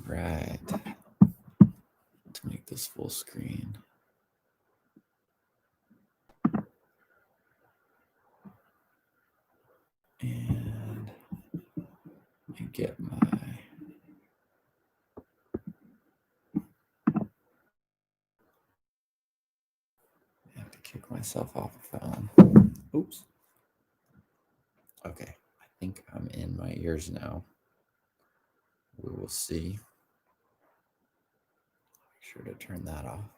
Right. Let's make this full screen. And let me get my... I have to kick myself off the phone. Oops. Okay, I think I'm in my ears now. We will see. Make sure to turn that off.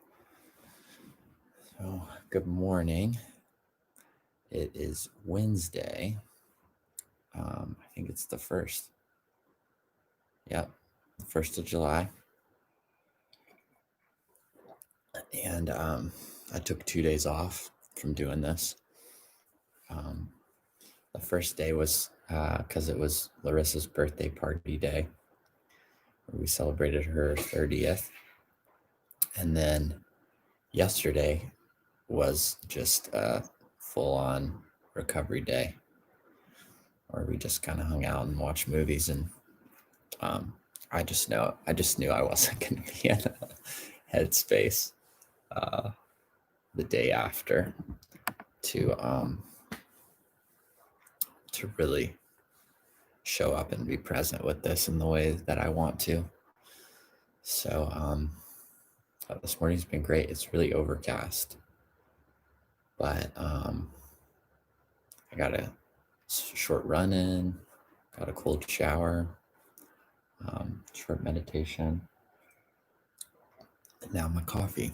So, good morning. It is Wednesday. I think it's the 1st. Yep, the 1st of July. And I took 2 days off from doing this. The first day was because it was Larissa's birthday party day. We celebrated her 30th. And then yesterday was just a full-on recovery day where we just kind of hung out and watched movies. And I just knew I wasn't going to be in a headspace the day after to really show up and be present with this in the way that I want to. So this morning's been great. It's really overcast, but I got a short run in, got a cold shower, short meditation, and now my coffee.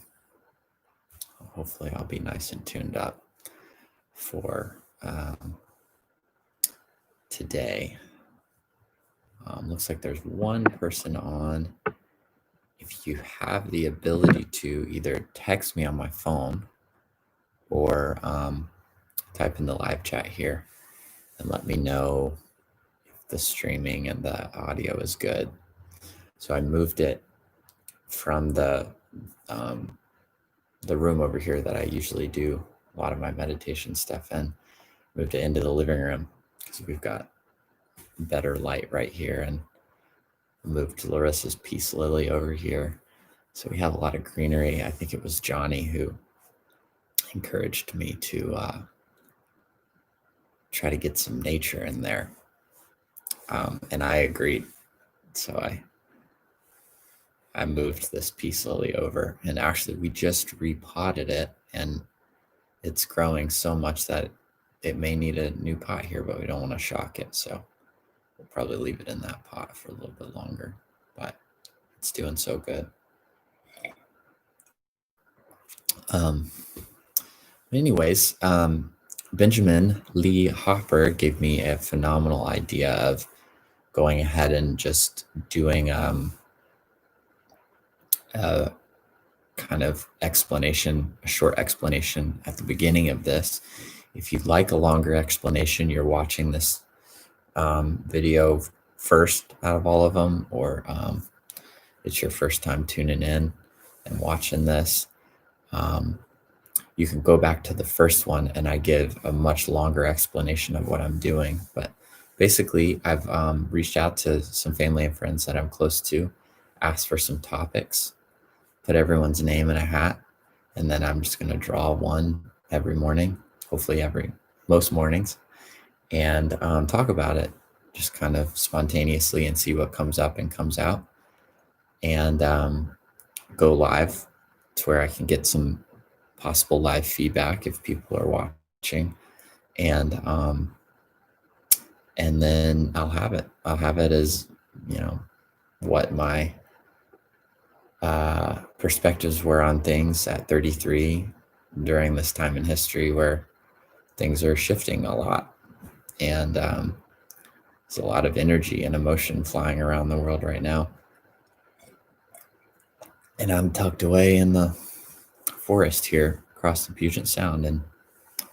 Hopefully I'll be nice and tuned up for today. Looks like there's one person on. If you have the ability to either text me on my phone or type in the live chat here and let me know if the streaming and the audio is good. So I moved it from the room over here that I usually do a lot of my meditation stuff in, moved it into the living room because we've got better light right here, and moved Larissa's peace lily over here. So we have a lot of greenery. I think it was Johnny who encouraged me to try to get some nature in there. And I agreed. So I moved this peace lily over, and actually we just repotted it, and it's growing so much that it may need a new pot here, but we don't want to shock it. So we'll probably leave it in that pot for a little bit longer, but it's doing so good. Anyways, Benjamin Lee Hopper gave me a phenomenal idea of going ahead and just doing a kind of explanation, a short explanation at the beginning of this. If you'd like a longer explanation, you're watching this video first out of all of them, or it's your first time tuning in and watching this, you can go back to the first one and I give a much longer explanation of what I'm doing. But basically, I've reached out to some family and friends that I'm close to, asked for some topics, put everyone's name in a hat, and then I'm just going to draw one every morning, hopefully most mornings, and talk about it just kind of spontaneously and see what comes up and comes out, and go live to where I can get some possible live feedback if people are watching, and then I'll have it as, what my perspectives were on things at 33 during this time in history where things are shifting a lot, and there's a lot of energy and emotion flying around the world right now. And I'm tucked away in the forest here across the Puget Sound in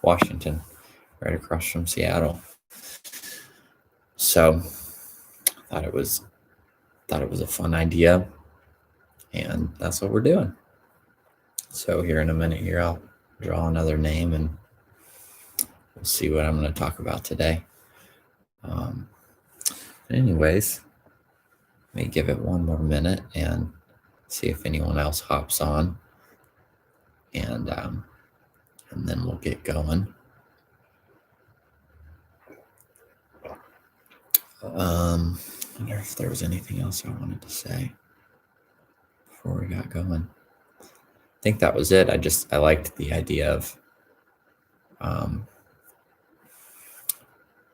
Washington, right across from Seattle. So thought it was a fun idea, and that's what we're doing. So here in a minute here, I'll draw another name and we'll see what I'm going to talk about today. Anyways, Let me give it one more minute and see if anyone else hops on, and then we'll get going. I wonder if there was anything else I wanted to say before we got going. I think that was it. I liked the idea of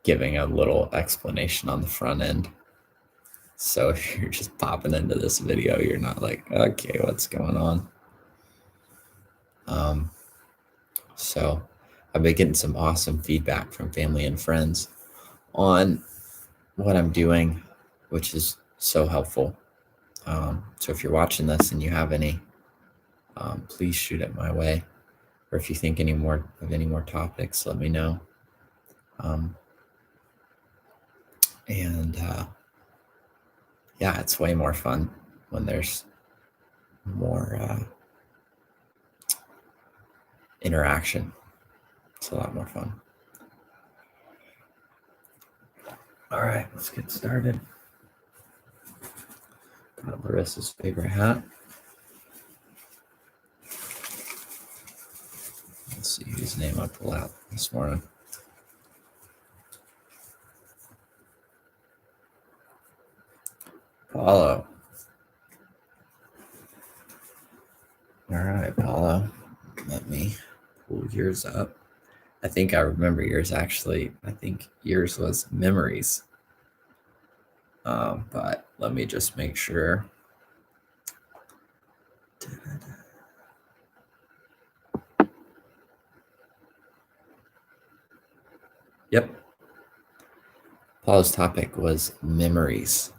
giving a little explanation on the front end. So if you're just popping into this video, you're not like, okay, what's going on? So I've been getting some awesome feedback from family and friends on what I'm doing, which is so helpful. So if you're watching this and you have any, please shoot it my way. Or if you think any more topics, let me know. Yeah, it's way more fun when there's more interaction. It's a lot more fun. All right, let's get started. Got Larissa's favorite hat. Let's see whose name I pull out this morning. Paolo. All right, Paolo. Let me pull yours up. I think I remember yours actually. I think yours was memories. But let me just make sure. Yep. Paul's topic was memories.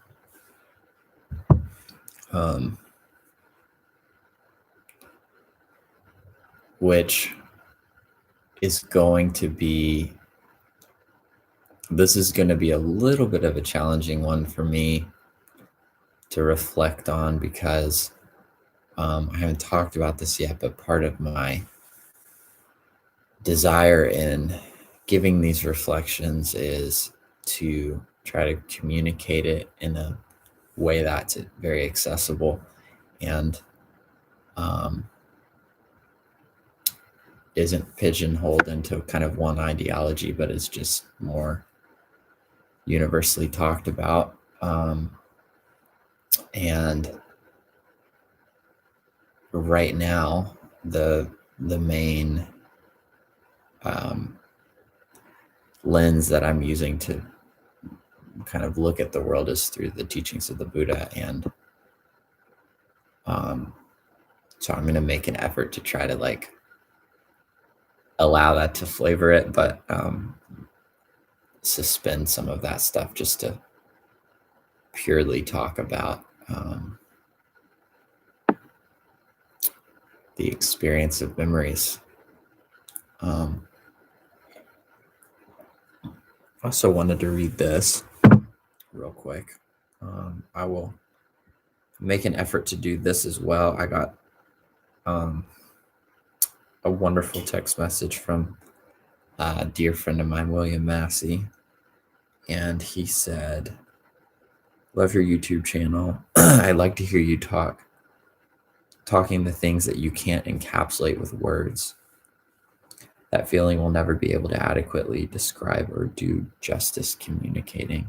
Which is going to be, this is going to be a little bit of a challenging one for me to reflect on, because I haven't talked about this yet, but part of my desire in giving these reflections is to try to communicate it in a way that's very accessible and isn't pigeonholed into kind of one ideology, but is just more universally talked about. And right now, the main lens that I'm using to kind of look at the world is through the teachings of the Buddha. And so I'm going to make an effort to try to like allow that to flavor it, but suspend some of that stuff just to purely talk about the experience of memories. Also wanted to read this real quick. I will make an effort to do this as well. I got a wonderful text message from a dear friend of mine, William Massey, and he said, "Love your YouTube channel. I like to hear you talking the things that you can't encapsulate with words. That feeling will never be able to adequately describe or do justice communicating."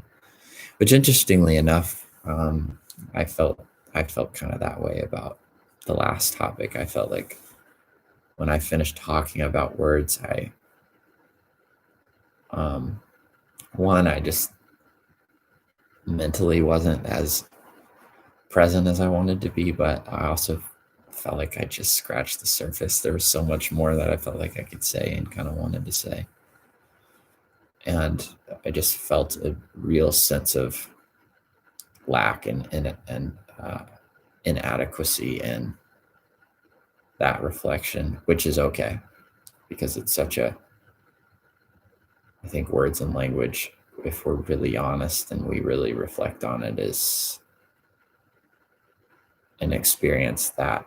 Which, interestingly enough, I felt kind of that way about the last topic. I felt like when I finished talking about words, I just mentally wasn't as present as I wanted to be, but I also felt like I just scratched the surface. There was so much more that I felt like I could say and kind of wanted to say. And I just felt a real sense of lack and inadequacy in that reflection, which is okay, because it's such a, I think words and language, if we're really honest and we really reflect on it, is an experience that,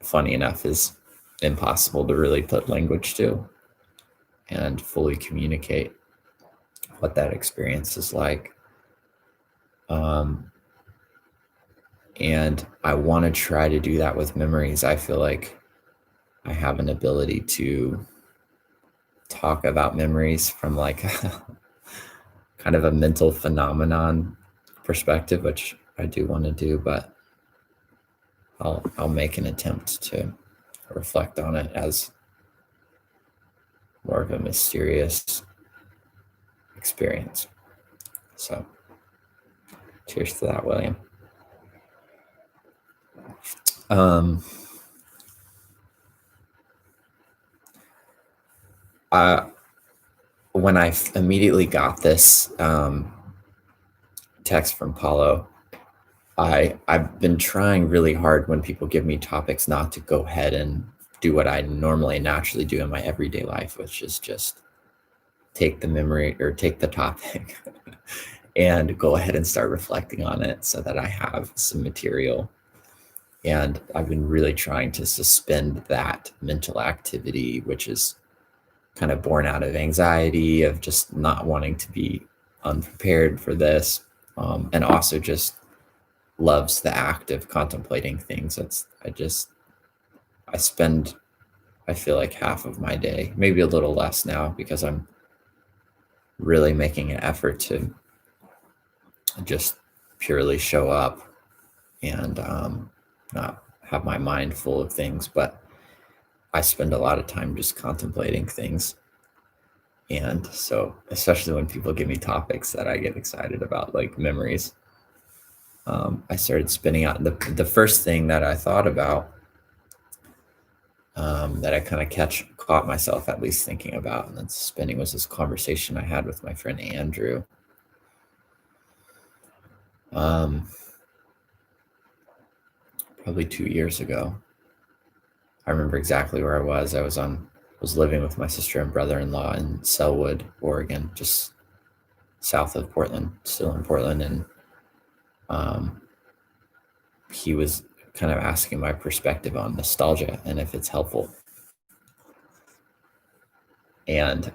funny enough, is impossible to really put language to and fully communicate what that experience is like. And I want to try to do that with memories. I feel like I have an ability to talk about memories from like kind of a mental phenomenon perspective, which I do want to do, but I'll make an attempt to reflect on it as more of a mysterious experience. So cheers to that, William. When I immediately got this text from Paolo, I've been trying really hard when people give me topics not to go ahead and do what I normally naturally do in my everyday life, which is just take the memory or take the topic and go ahead and start reflecting on it so that I have some material. And I've been really trying to suspend that mental activity, which is kind of born out of anxiety of just not wanting to be unprepared for this, and also just loves the act of contemplating things. I feel like half of my day, maybe a little less now, because I'm really making an effort to just purely show up and not have my mind full of things. But I spend a lot of time just contemplating things. And so, especially when people give me topics that I get excited about, like memories, I started spinning out. The first thing that I thought about, that I kind of caught myself at least thinking about, and then spinning, was this conversation I had with my friend Andrew. Probably 2 years ago. I remember exactly where I was. I was living with my sister and brother-in-law in Selwood, Oregon, just south of Portland, still in Portland. And he was kind of asking my perspective on nostalgia and if it's helpful. And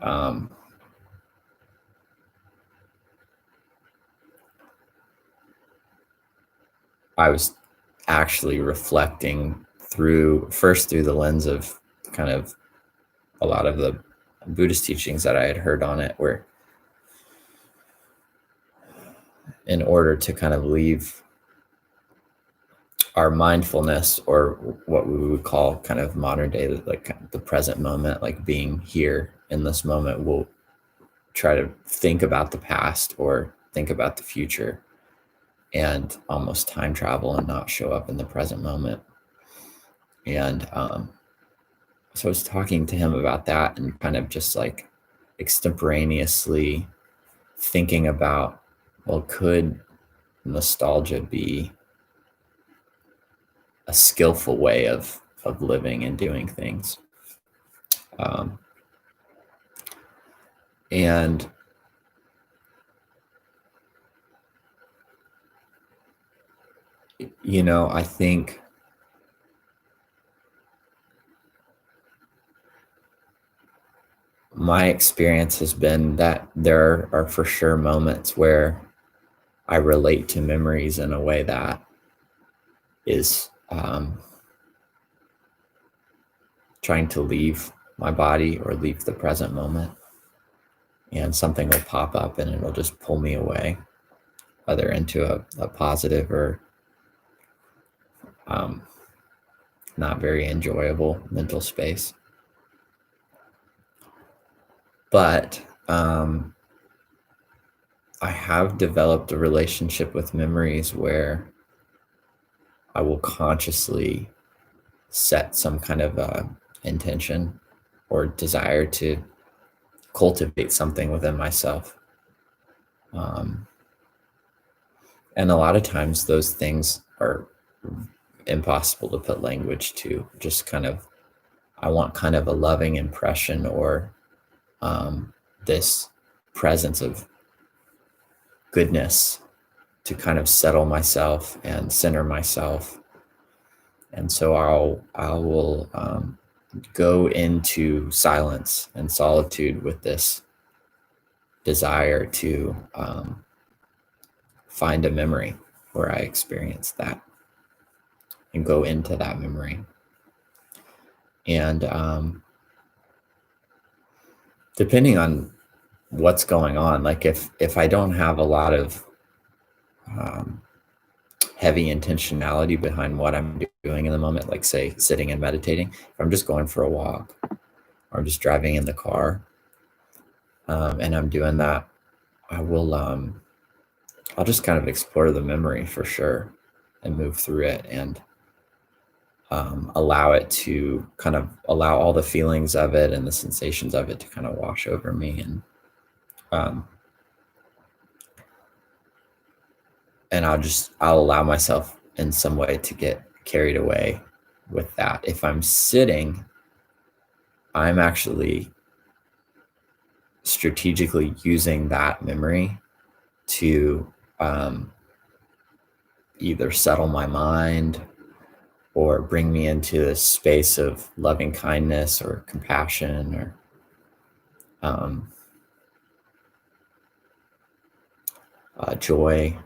I was actually reflecting through the lens of kind of a lot of the Buddhist teachings that I had heard on it, where in order to kind of leave our mindfulness, or what we would call kind of modern day, like the present moment, like being here in this moment, we'll try to think about the past or think about the future and almost time travel and not show up in the present moment. And so I was talking to him about that and kind of just like extemporaneously thinking about, well, could nostalgia be a skillful way of living and doing things? And I think my experience has been that there are for sure moments where I relate to memories in a way that is trying to leave my body or leave the present moment, and something will pop up and it'll just pull me away, whether into a positive or not very enjoyable mental space. But I have developed a relationship with memories where I will consciously set some kind of intention or desire to cultivate something within myself. And a lot of times those things are impossible to put language to. Just kind of, I want kind of a loving impression, or this presence of goodness to kind of settle myself and center myself. And so I will go into silence and solitude with this desire to find a memory where I experienced that. and go into that memory. And depending on what's going on, like if I don't have a lot of heavy intentionality behind what I'm doing in the moment, like say sitting and meditating, if I'm just going for a walk or I'm just driving in the car, and I'm doing that, I'll just kind of explore the memory for sure and move through it and allow it to kind of allow all the feelings of it and the sensations of it to kind of wash over me. Um, and I'll allow myself in some way to get carried away with that. If I'm sitting, I'm actually strategically using that memory to either settle my mind or bring me into a space of loving kindness or compassion or joy.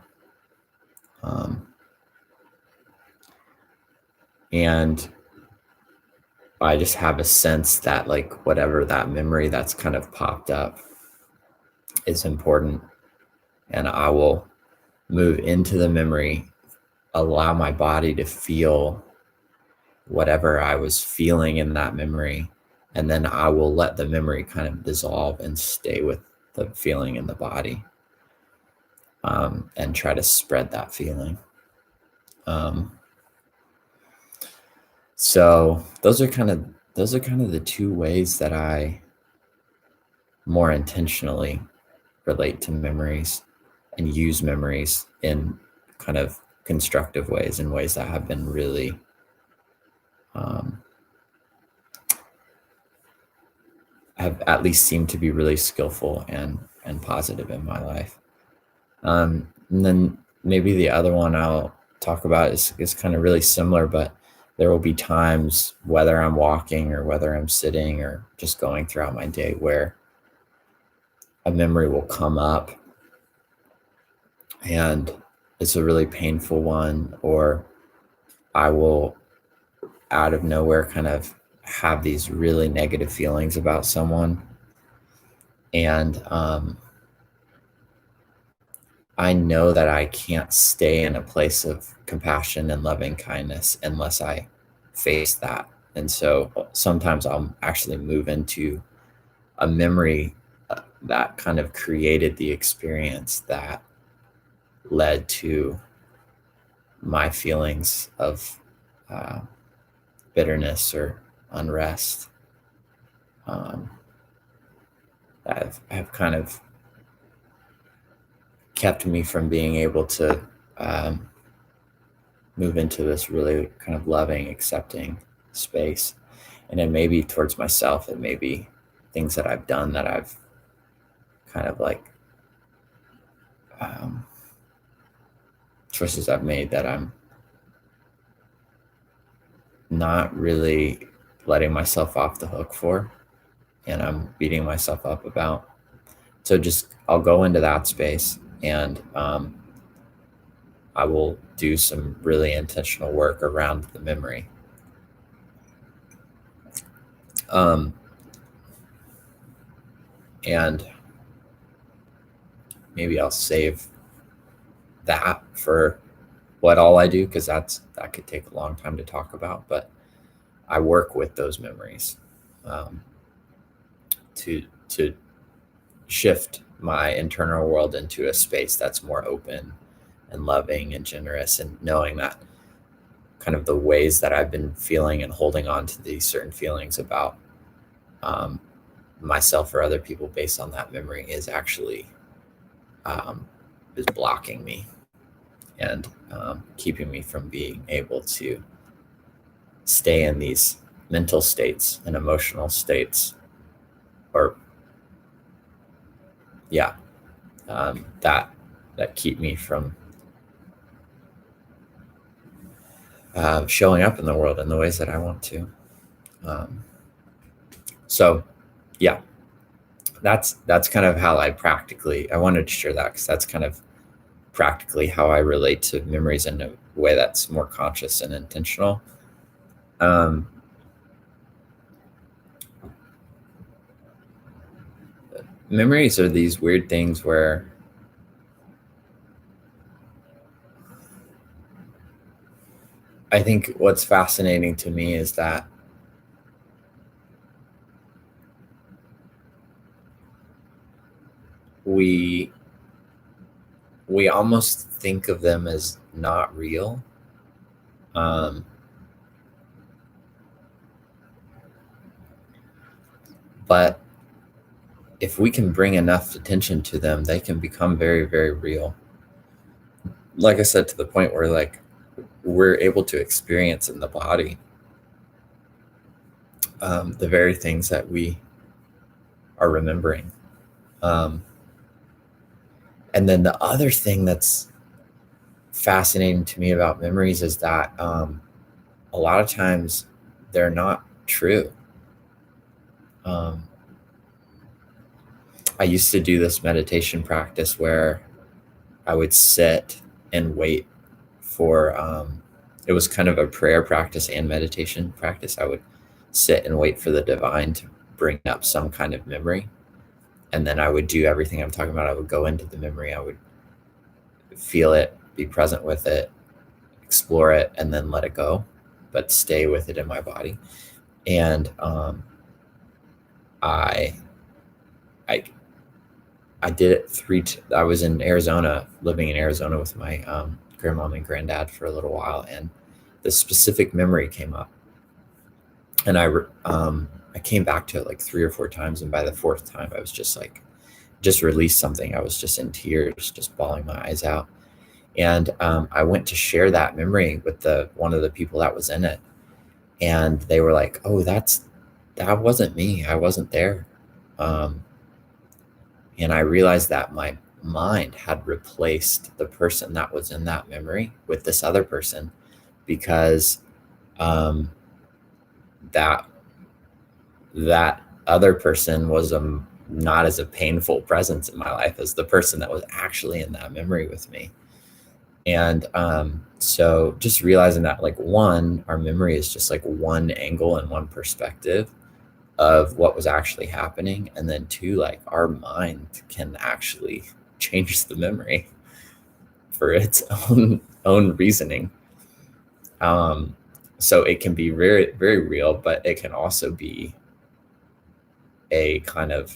And I just have a sense that like whatever that memory that's kind of popped up is important. And I will move into the memory, allow my body to feel whatever I was feeling in that memory. And then I will let the memory kind of dissolve and stay with the feeling in the body, and try to spread that feeling. So those are kind of the two ways that I more intentionally relate to memories and use memories in kind of constructive ways, in ways that have been really have at least seemed to be really skillful and positive in my life. And then maybe the other one I'll talk about is kind of really similar, but there will be times, whether I'm walking or whether I'm sitting or just going throughout my day, where a memory will come up and it's a really painful one, or I will out of nowhere kind of have these really negative feelings about someone. And I know that I can't stay in a place of compassion and loving kindness unless I face that. And so sometimes I'll actually move into a memory that kind of created the experience that led to my feelings of bitterness or unrest, that have kind of kept me from being able to move into this really kind of loving, accepting space. And it may be towards myself, it may be things that I've done that I've kind of like choices I've made that I'm not really letting myself off the hook for, and I'm beating myself up about. So just I'll go into that space, and I will do some really intentional work around the memory. And maybe I'll save that for what all I do, because that could take a long time to talk about. But I work with those memories to shift my internal world into a space that's more open and loving and generous, and knowing that kind of the ways that I've been feeling and holding on to these certain feelings about myself or other people based on that memory is actually is blocking me and keeping me from being able to stay in these mental states and emotional states, or that keep me from showing up in the world in the ways that I want to. So yeah, that's kind of how I wanted to share that, because that's kind of practically how I relate to memories in a way that's more conscious and intentional. Memories are these weird things where I think what's fascinating to me is that we almost think of them as not real. But if we can bring enough attention to them, they can become very, very real. Like I said, to the point where like we're able to experience in the body the very things that we are remembering. And then the other thing that's fascinating to me about memories is that a lot of times they're not true. I used to do this meditation practice where I would sit and wait for, it was kind of a prayer practice and meditation practice. I would sit and wait for the divine to bring up some kind of memory. And then I would do everything I'm talking about. I would go into the memory, I would feel it, be present with it, explore it, and then let it go, but stay with it in my body. And I did it I was in Arizona, living in Arizona with my grandmom and granddad for a little while, and the specific memory came up, and I came back to it like 3 or 4 times, and by the 4th time, I was just released something. I was just in tears, just bawling my eyes out, and I went to share that memory with one of the people that was in it, and they were like, "Oh, that wasn't me. I wasn't there." And I realized that my mind had replaced the person that was in that memory with this other person, because that other person was not as a painful presence in my life as the person that was actually in that memory with me. And so just realizing that, like, one, our memory is just like one angle and one perspective of what was actually happening, and then 2, like, our mind can actually change the memory for its own reasoning. So it can be very, very real, but it can also be a kind of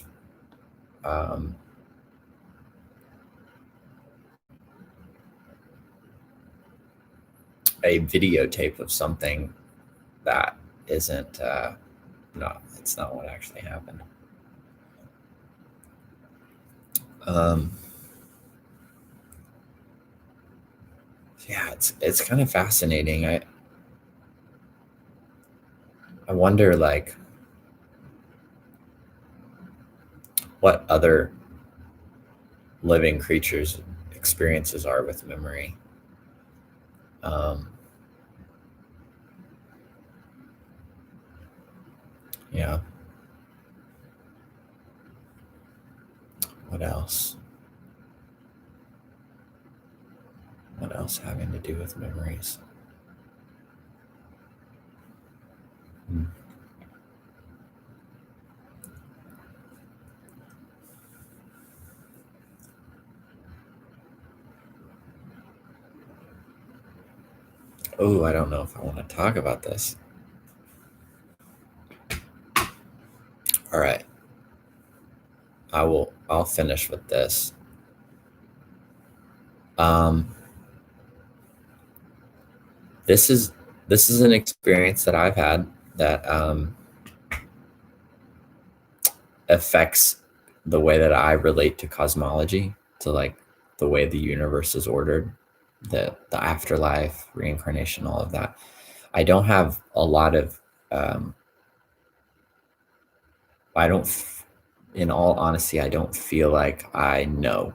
a videotape of something that isn't no, it's not what actually happened. Yeah, it's kind of fascinating. I wonder, like, what other living creatures' experiences are with memory. Yeah. What else? What else having to do with memories? Oh, I don't know if I want to talk about this. All right. I'll finish with this. This is an experience that I've had that affects the way that I relate to cosmology, to like the way the universe is ordered, the afterlife, reincarnation, all of that. I don't have a lot of I don't, in all honesty, I don't feel like I know,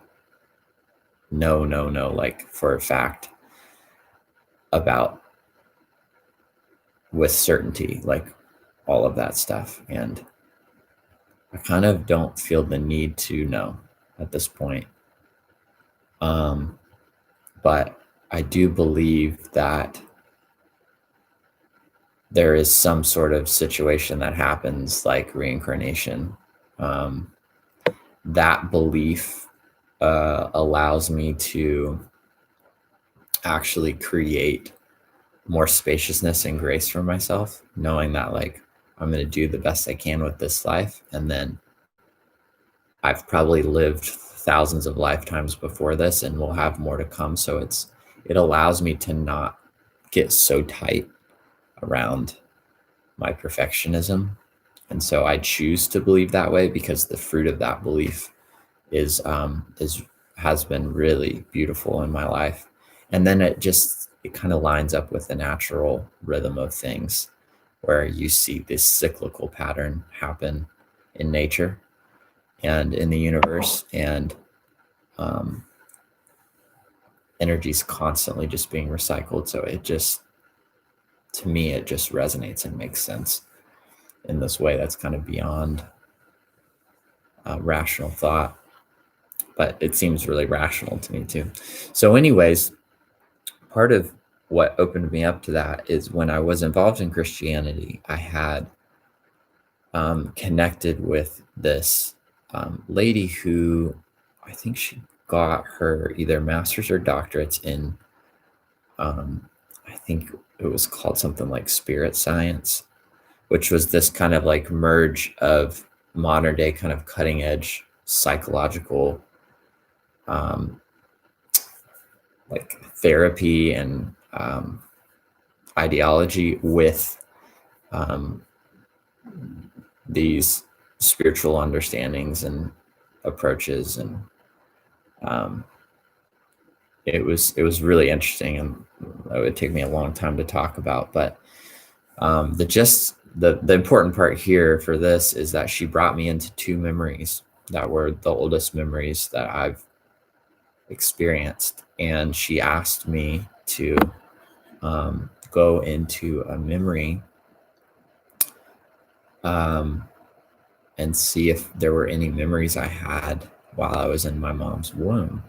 like for a fact about, with certainty, like all of that stuff. And I kind of don't feel the need to know at this point. but I do believe that there is some sort of situation that happens like reincarnation. Um, that belief allows me to actually create more spaciousness and grace for myself, knowing that like I'm going to do the best I can with this life. And then I've probably lived thousands of lifetimes before this and will have more to come. So it allows me to not get so tight around my perfectionism. And so I choose to believe that way because the fruit of that belief is has been really beautiful in my life. And then it kind of lines up with the natural rhythm of things where you see this cyclical pattern happen in nature and in the universe, and energy is constantly just being recycled. So to me, it just resonates and makes sense in this way that's kind of beyond rational thought, but it seems really rational to me too. So anyways, part of what opened me up to that is when I was involved in Christianity, I had connected with this lady who I think she got her either master's or doctorates in, I think it was called something like spirit science, which was this kind of like merge of modern day kind of cutting edge psychological like therapy and ideology with these spiritual understandings and approaches, and it was really interesting, and it would take me a long time to talk about. But the important part here for this is that she brought me into two memories that were the oldest memories that I've experienced, and she asked me to go into a memory and see if there were any memories I had while I was in my mom's womb.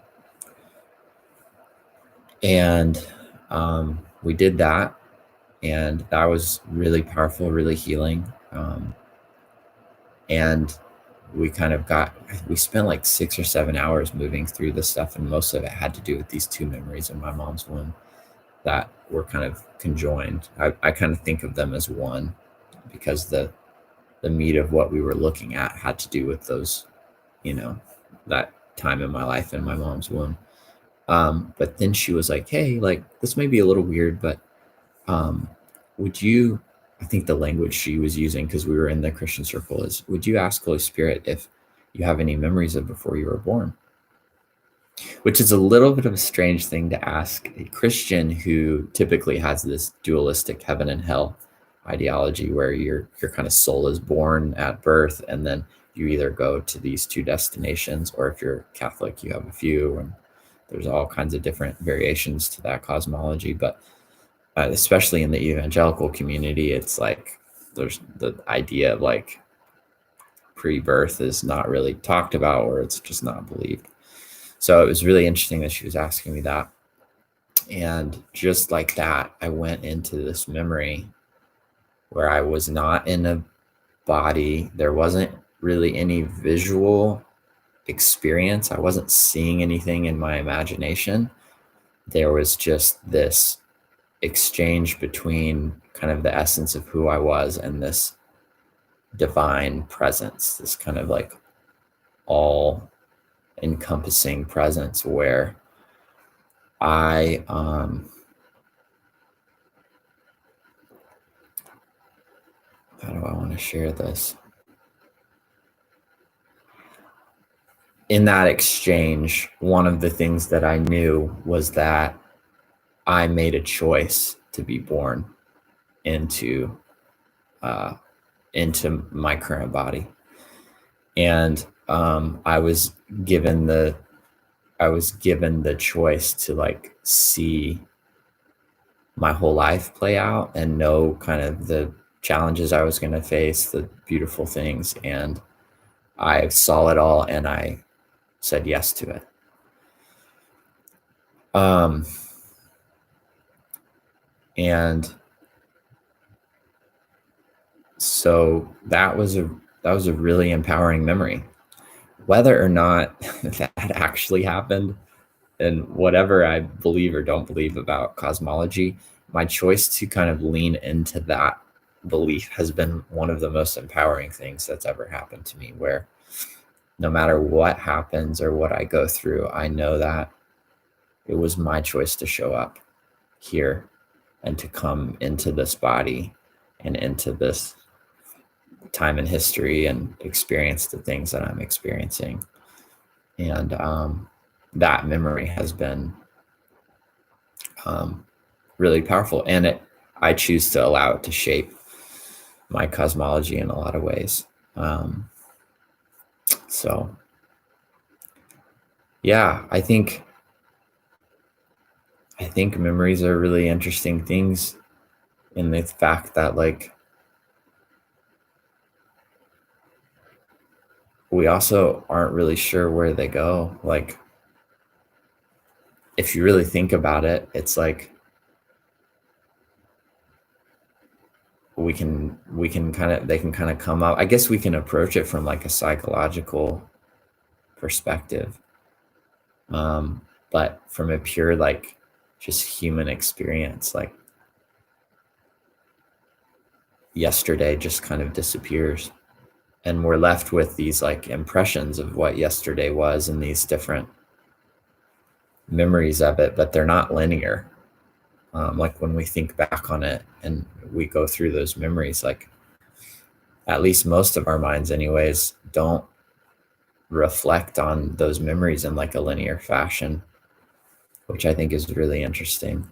And we did that, and that was really powerful, really healing. And we spent like 6 or 7 hours moving through this stuff, and most of it had to do with these two memories in my mom's womb that were kind of conjoined. I kind of think of them as one because the meat of what we were looking at had to do with those, that time in my life in my mom's womb. But then she was like, hey, like, this may be a little weird, but I think the language she was using, because we were in the Christian circle, is, would you ask Holy Spirit if you have any memories of before you were born? Which is a little bit of a strange thing to ask a Christian who typically has this dualistic heaven and hell ideology where your kind of soul is born at birth, and then you either go to these two destinations, or if you're Catholic, you have a few, and there's all kinds of different variations to that cosmology. But especially in the evangelical community, it's like there's the idea of like pre-birth is not really talked about, or it's just not believed. So it was really interesting that she was asking me that. And just like that, I went into this memory where I was not in a body. There wasn't really any visual experience. I wasn't seeing anything in my imagination. There was just this exchange between kind of the essence of who I was and this divine presence, this kind of like all encompassing presence where I how do I want to share this? In that exchange, one of the things that I knew was that I made a choice to be born into my current body, and I was given the choice to like see my whole life play out and know kind of the challenges I was going to face, the beautiful things, and I saw it all and I said yes to it. And so that was a really empowering memory. Whether or not that actually happened, and whatever I believe or don't believe about cosmology, my choice to kind of lean into that belief has been one of the most empowering things that's ever happened to me, where no matter what happens or what I go through, I know that it was my choice to show up here and to come into this body and into this time in history and experience the things that I'm experiencing. And that memory has been really powerful. And I choose to allow it to shape my cosmology in a lot of ways. So, yeah, I think memories are really interesting things in the fact that, like, we also aren't really sure where they go. Like, if you really think about it, it's like we can they can kind of come up. I guess we can approach it from like a psychological perspective, but from a pure, like, just human experience, like, yesterday just kind of disappears, and we're left with these like impressions of what yesterday was and these different memories of it, but they're not linear. Like, when we think back on it and we go through those memories, like, at least most of our minds anyways don't reflect on those memories in like a linear fashion, which I think is really interesting.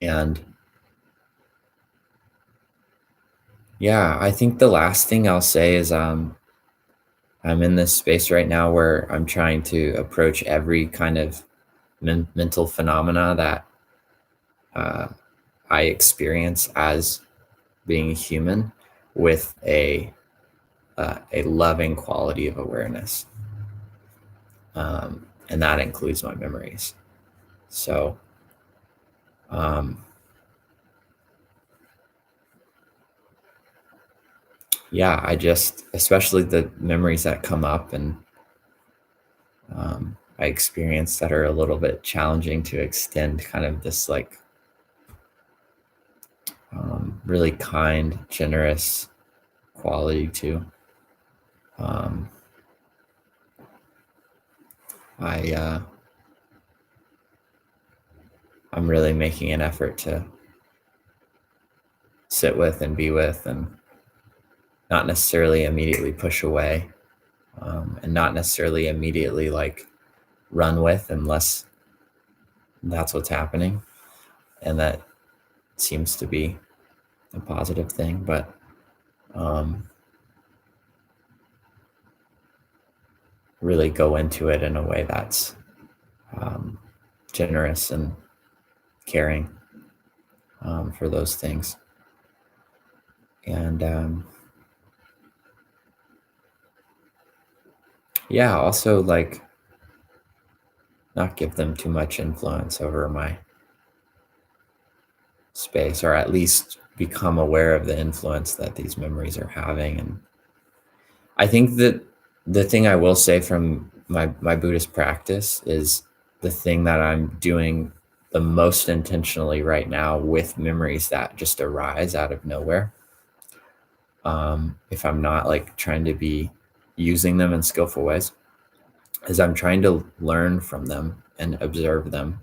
And yeah, I think the last thing I'll say is I'm in this space right now where I'm trying to approach every kind of mental phenomena that I experience as being human with a loving quality of awareness, and that includes my memories. So, yeah, I just, especially the memories that come up and I experience that are a little bit challenging to extend kind of this, like, really kind, generous quality to. Um, I I'm really making an effort to sit with and be with, and not necessarily immediately push away, and not necessarily immediately like run with, unless that's what's happening, and that seems to be a positive thing. But really go into it in a way that's generous and caring for those things. And yeah, also, like, not give them too much influence over my space, or at least become aware of the influence that these memories are having. And I think that the thing I will say from my Buddhist practice is the thing that I'm doing the most intentionally right now with memories that just arise out of nowhere. If I'm not like trying to be using them in skillful ways, is I'm trying to learn from them and observe them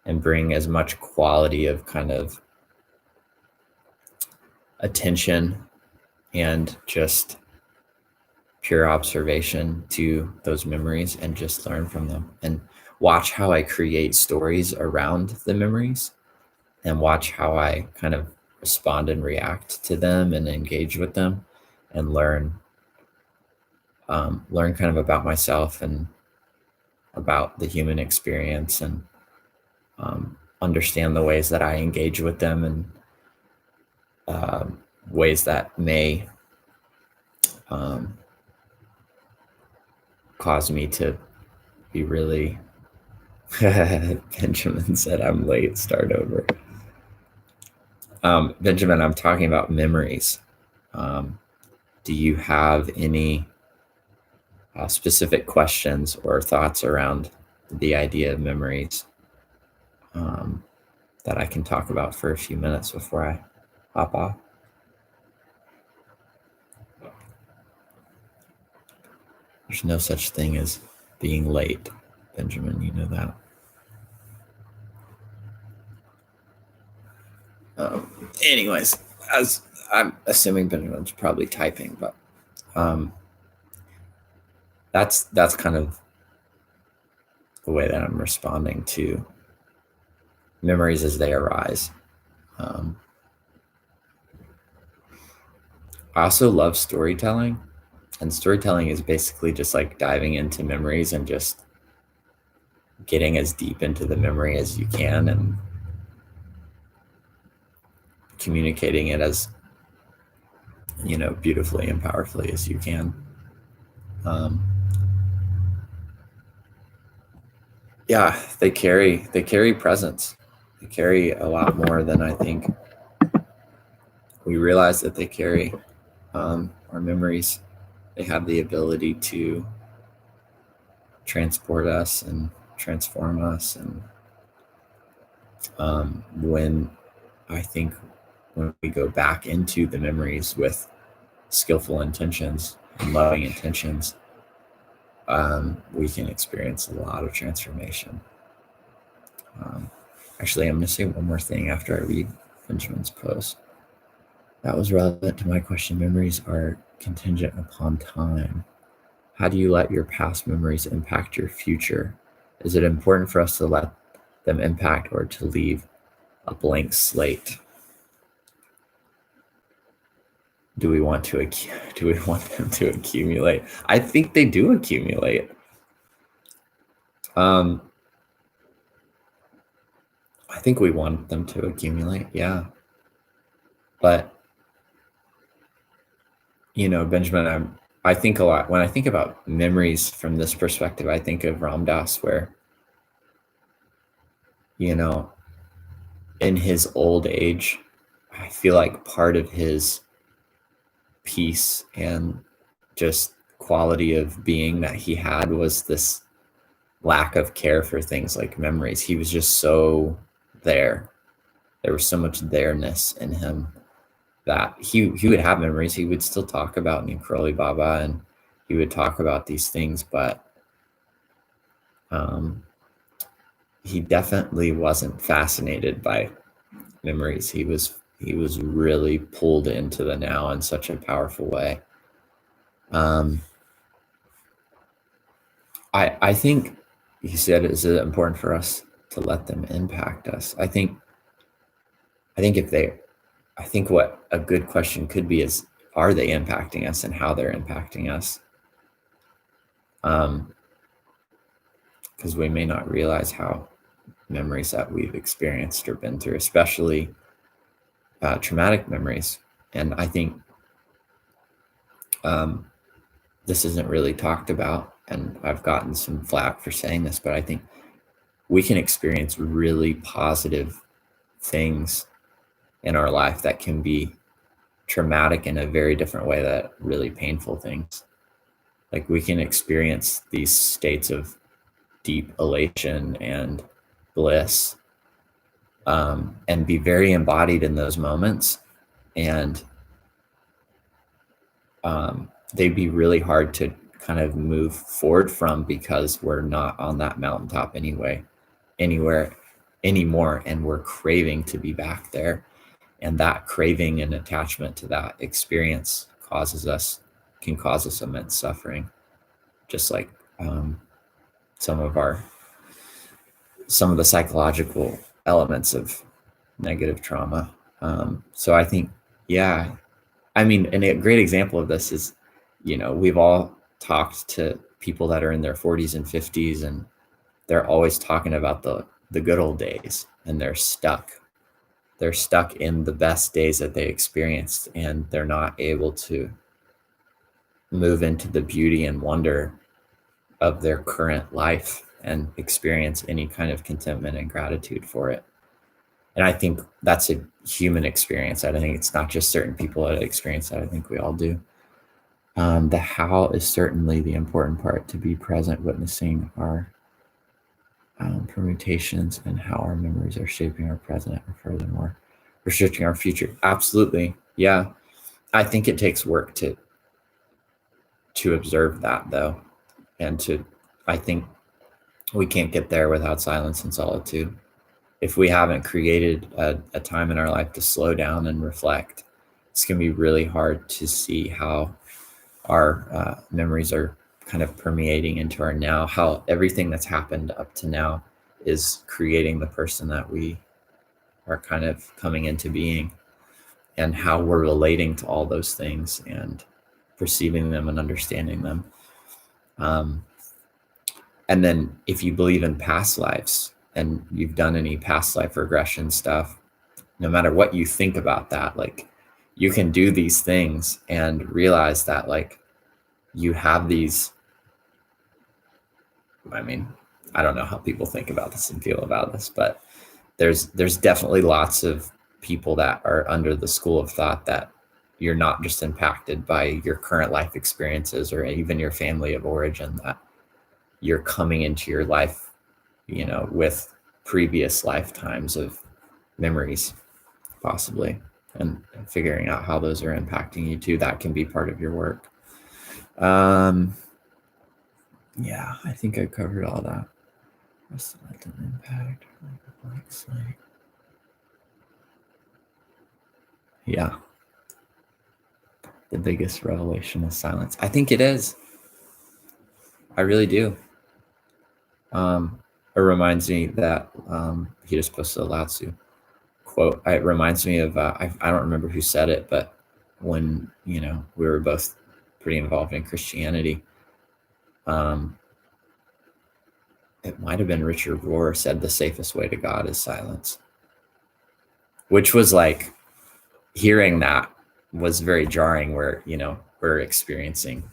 and bring as much quality of kind of attention and just pure observation to those memories, and just learn from them and watch how I create stories around the memories, and watch how I kind of respond and react to them and engage with them, and learn kind of about myself and about the human experience, and understand the ways that I engage with them, and ways that may cause me to be really Benjamin said, I'm late, start over. Benjamin, I'm talking about memories. Do you have any specific questions or thoughts around the idea of memories that I can talk about for a few minutes before I hop off? There's no such thing as being late, Benjamin, you know that. Anyways, as I'm assuming Benjamin's probably typing, but that's kind of the way that I'm responding to memories as they arise. I also love storytelling, and storytelling is basically just like diving into memories and just getting as deep into the memory as you can and communicating it as, you know, beautifully and powerfully as you can. Yeah, they carry presence. They carry a lot more than I think we realize that they carry. Our memories, they have the ability to transport us and transform us. And when I think when we go back into the memories with skillful intentions and loving intentions, we can experience a lot of transformation. Actually, I'm going to say one more thing after I read Benjamin's post. That was relevant to my question. Memories are contingent upon time. How do you let your past memories impact your future? Is it important for us to let them impact or to leave a blank slate? Do we want them to accumulate? I think they do accumulate. I think we want them to accumulate, yeah. But you know, Benjamin, I think a lot when I think about memories from this perspective. I think of Ram Dass, where, you know, in his old age, I feel like part of his peace and just quality of being that he had was this lack of care for things like memories. He was just so there. There was so much there-ness in him that he would have memories. He would still talk about Nikroli Baba and he would talk about these things, but he definitely wasn't fascinated by memories. He was really pulled into the now in such a powerful way. I think he said, is it important for us to let them impact us? I think what a good question could be is, are they impacting us and how they're impacting us? Because we may not realize how memories that we've experienced or been through, especially traumatic memories. And I think this isn't really talked about, and I've gotten some flack for saying this, but I think we can experience really positive things in our life that can be traumatic in a very different way that really painful things. Like we can experience these states of deep elation and bliss and be very embodied in those moments. And they'd be really hard to kind of move forward from because we're not on that mountaintop anywhere anymore. And we're craving to be back there. And that craving and attachment to that experience can cause us immense suffering, just like some of the psychological elements of negative trauma. So I think, yeah, I mean, and a great example of this is, you know, we've all talked to people that are in their 40s and 50s, and they're always talking about the good old days, and they're stuck in the best days that they experienced, and they're not able to move into the beauty and wonder of their current life and experience any kind of contentment and gratitude for it. And I think that's a human experience. I don't think it's not just certain people that experience that. I think we all do. The how is certainly the important part, to be present, witnessing our permutations and how our memories are shaping our present, and furthermore, restricting our future. Absolutely. Yeah. I think it takes work to observe that, though. And I think we can't get there without silence and solitude. If we haven't created a time in our life to slow down and reflect, it's going to be really hard to see how our memories are kind of permeating into our now, how everything that's happened up to now is creating the person that we are kind of coming into being, and how we're relating to all those things and perceiving them and understanding them. And then if you believe in past lives and you've done any past life regression stuff, no matter what you think about that, like, you can do these things and realize that, like, you have these, I mean, I don't know how people think about this and feel about this, but there's definitely lots of people that are under the school of thought that you're not just impacted by your current life experiences or even your family of origin, that you're coming into your life, you know, with previous lifetimes of memories, possibly, and figuring out how those are impacting you too. That can be part of your work. Yeah, I think I covered all that. Impact. Yeah. The biggest revelation is silence. I think it is. I really do. It reminds me that he just posted a Lao Tzu quote. It reminds me of, I don't remember who said it, but when, you know, we were both pretty involved in Christianity, it might have been Richard Rohr said the safest way to God is silence, which was like, hearing that was very jarring, where, you know, we're experiencing,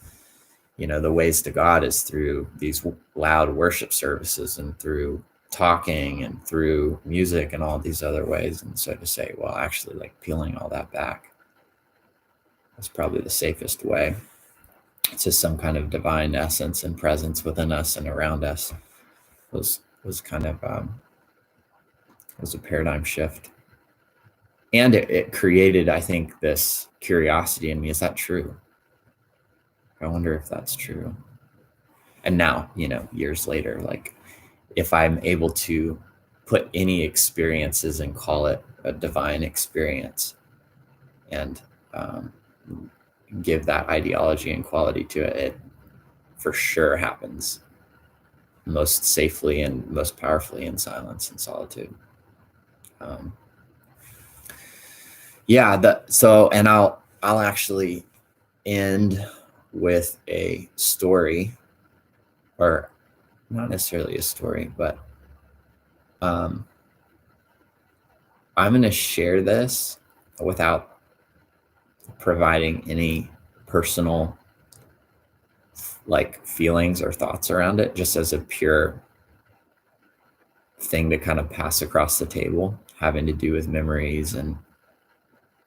you know, the ways to God is through these loud worship services and through talking and through music and all these other ways. And so to say, well, actually, like, peeling all that back is probably the safest way to some kind of divine essence and presence within us and around us, was kind of was a paradigm shift. And it created, I think, this curiosity in me. Is that true? I wonder if that's true. And now, you know, years later, like, if I'm able to put any experiences and call it a divine experience, and give that ideology and quality to it, it for sure happens most safely and most powerfully in silence and solitude. And I'll actually end with a story, or not necessarily a story, but I'm going to share this without providing any personal, like, feelings or thoughts around it, just as a pure thing to kind of pass across the table, having to do with memories and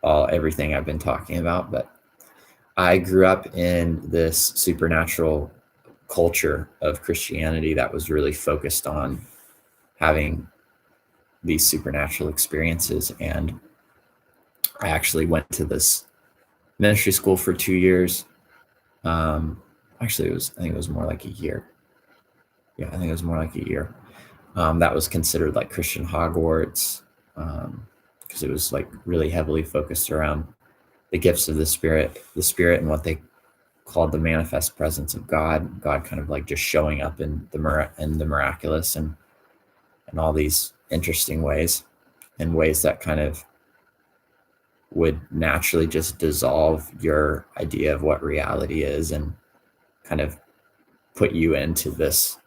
everything I've been talking about. But I grew up in this supernatural culture of Christianity that was really focused on having these supernatural experiences. And I actually went to this ministry school for 2 years. Actually, I think it was more like a year. Yeah, I think it was more like a year. That was considered like Christian Hogwarts, because it was like really heavily focused around the gifts of the Spirit and what they called the manifest presence of God kind of like just showing up in the miraculous and all these interesting ways, in ways that kind of would naturally just dissolve your idea of what reality is and kind of put you into this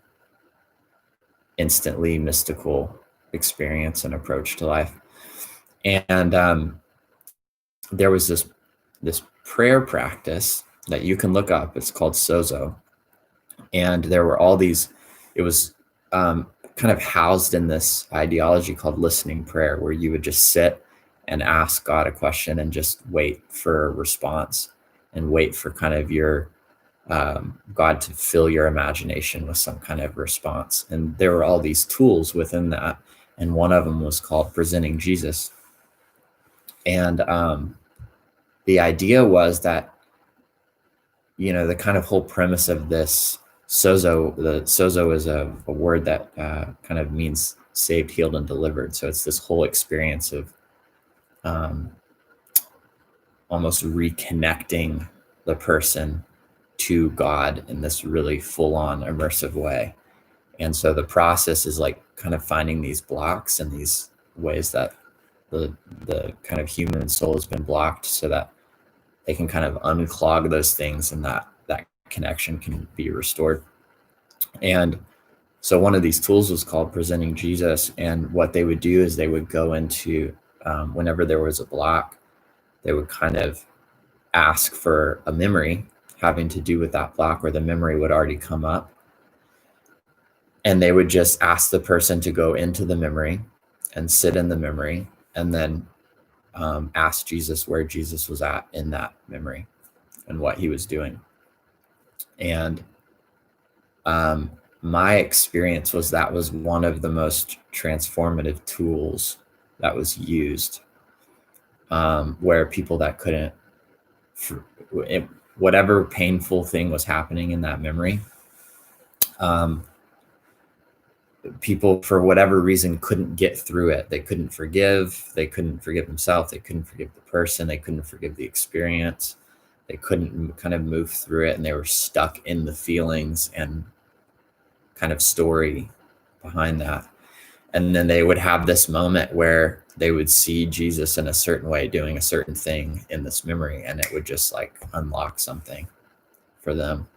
instantly mystical experience and approach to life. And there was this prayer practice that you can look up. It's called Sozo. And there were all these, it was kind of housed in this ideology called listening prayer, where you would just sit and ask God a question and just wait for a response and wait for kind of your God to fill your imagination with some kind of response. And there were all these tools within that. And one of them was called presenting Jesus. And the idea was that, the kind of whole premise of this sozo is a word that kind of means saved, healed, and delivered. So it's this whole experience of almost reconnecting the person to God in this really full-on immersive way. And so the process is like kind of finding these blocks and these ways that the kind of human soul has been blocked, so that they can kind of unclog those things and that connection can be restored. And so one of these tools was called presenting Jesus. And what they would do is they would go into, whenever there was a block, they would kind of ask for a memory having to do with that block, or the memory would already come up. And they would just ask the person to go into the memory and sit in the memory, and then ask Jesus where Jesus was at in that memory and what he was doing. And my experience was that was one of the most transformative tools that was used, where people that couldn't, whatever painful thing was happening in that memory, people for whatever reason couldn't get through it. They couldn't forgive themselves, they couldn't forgive the person, they couldn't forgive the experience, they couldn't kind of move through it, and they were stuck in the feelings and kind of story behind that. And then they would have this moment where they would see Jesus in a certain way doing a certain thing in this memory, and it would just like unlock something for them,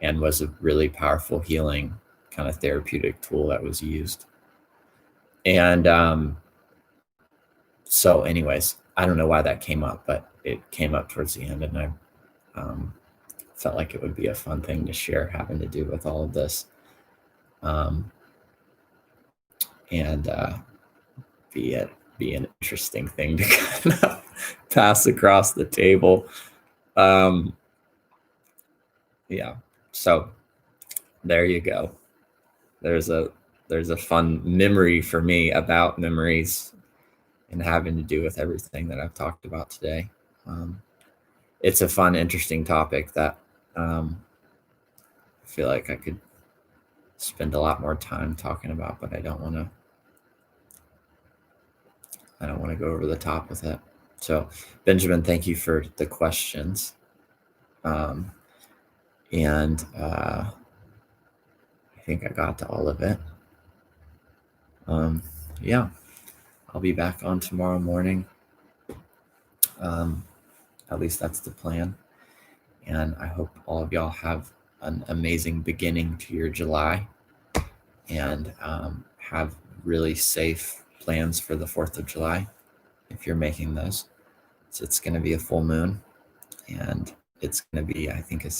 and was a really powerful healing kind of therapeutic tool that was used. And so anyways, I don't know why that came up, but it came up towards the end, and I felt like it would be a fun thing to share, having to do with all of this, and be an interesting thing to kind of pass across the table. Yeah, so there you go. There's a fun memory for me about memories and having to do with everything that I've talked about today. It's a fun, interesting topic that I feel like I could spend a lot more time talking about, but I don't want to go over the top with it. So Benjamin, thank you for the questions. And I think I got to all of it. Yeah, I'll be back on tomorrow morning. At least that's the plan. And I hope all of y'all have an amazing beginning to your July, and have really safe plans for the 4th of July if you're making those. So it's going to be a full moon, and it's going to be, I think, a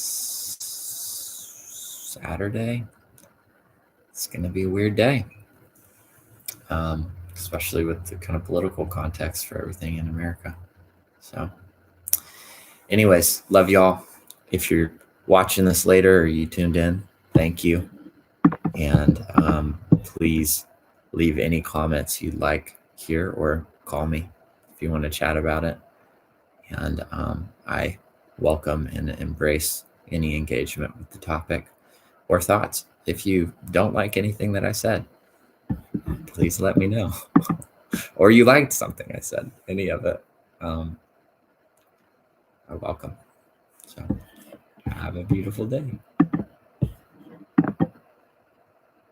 Saturday. It's going to be a weird day, especially with the kind of political context for everything in America. So anyways, love y'all. If you're watching this later or you tuned in, thank you. And please leave any comments you'd like here, or call me if you want to chat about it. And I welcome and embrace any engagement with the topic or thoughts. If you don't like anything that I said, please let me know. Or you liked something I said, any of it, are welcome. So have a beautiful day.